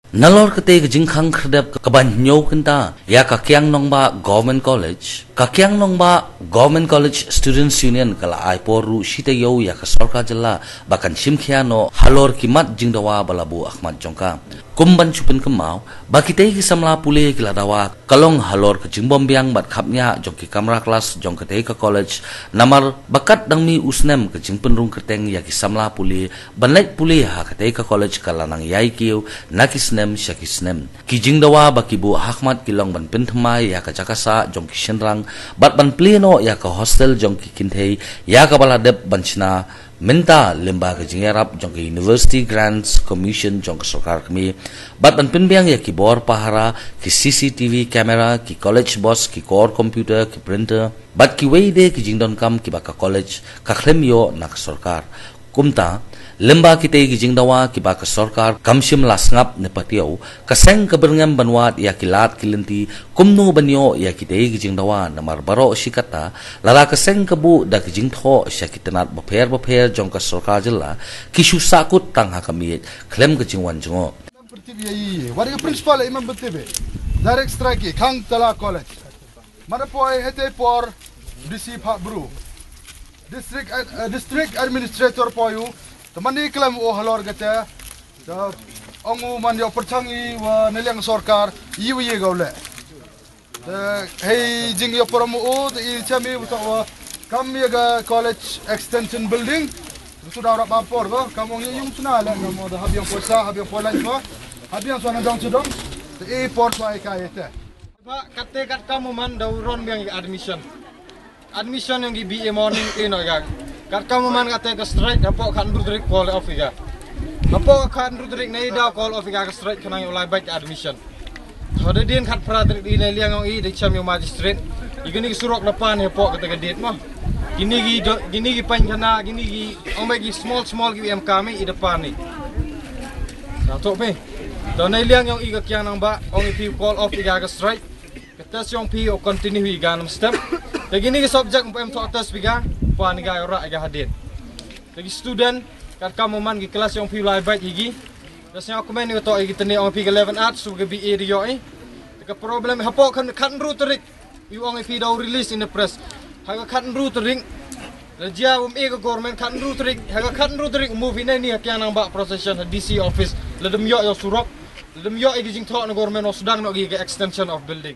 Nalor kete ke jingkhang kerdep ke banyo kenta ya kakyang nongba government college kakyang nongba government college students union kala ai poru shite yo ya ka sarkar jilla bakan simkhiano halor kimat jingdawa balabu ahmad jongka kumban chupin kemau bakite ki samla pule kila dawa kalong halor ke jingbombyang bat khapnya jongki kamera kelas jongkete ke college namar bakat dangmi usnem ke jingpen rung keteng ya ki samla pule banlek pule ha kete ke college kala nang yai kiu nakisnem syakisnem ki jingdawa bakibu ahmad kilong ban penthmai ya ka jakasa jongki shenrang bat ban pleno ya ka hostel jongki kinthei ya ka baladep banchina minta lembaga jingerap jongki university grants commission jongki sarkar kami bat ban pinbyang ya ki bor pahara ki cctv camera ki college boss ki core computer ki printer bat ki weide ki jingdon kam ki baka college ka khlem yo nak sarkar kumta lemba kita ki jingdawa ki baka sarkar kamshim lasngap ne patiau kaseng keberngam banwat ya kilat kilenti kumnu banyo ya kita ki jingdawa namar baro sikata lala kaseng kebu da ki jingtho syakitanat bapher jong ka sarkar jilla ki susakut tang ha kami klem ke jingwan jongo pertibi warga principal imam pertibi direct strike khang tala college marapoi hete por dc pak bru district administrator poyu temani klaim o halor gata ongu man yo perchangi wa neliang sarkar yiwi gaule hey jing yo promo o i chami wa kami ga college extension building sudah ora bampor go kamu yung suna la kamu da habiang posa habiang polan go habiang sona dong sudong e port wa kaite ba kate kat kamu man dauron yang admission yang di BA morning ino ga kat kamu man kate ke strike apo kan rudrik call off ga apo kan rudrik nei da call off ga strike kanang ulai baik admission hode din kat pradrik di nei liang i de cham yo magistrate igini surok depan apo kate date mah gini gi panjana gini gi ong gi small gi em kami i depan ni satu pe do nei liang yang i ga kyang nang ba ong i call off ga strike ketas yang pi o continue hi ga nam step begini ke subjek em to atas biga puan ga ora ga hadir lagi student kat kamu man gi kelas yang pi lai baik gigi dasnya aku men to gi teni ong pi 11 art su ga BA dio i ke problem hapo kan rutrik you ong pi do release in the press ha kan rutrik Raja e ke government kan rutrik movie ni yang nang ba procession DC office ledem yo surok ledem yo gi jing to na government o sedang no gi extension of building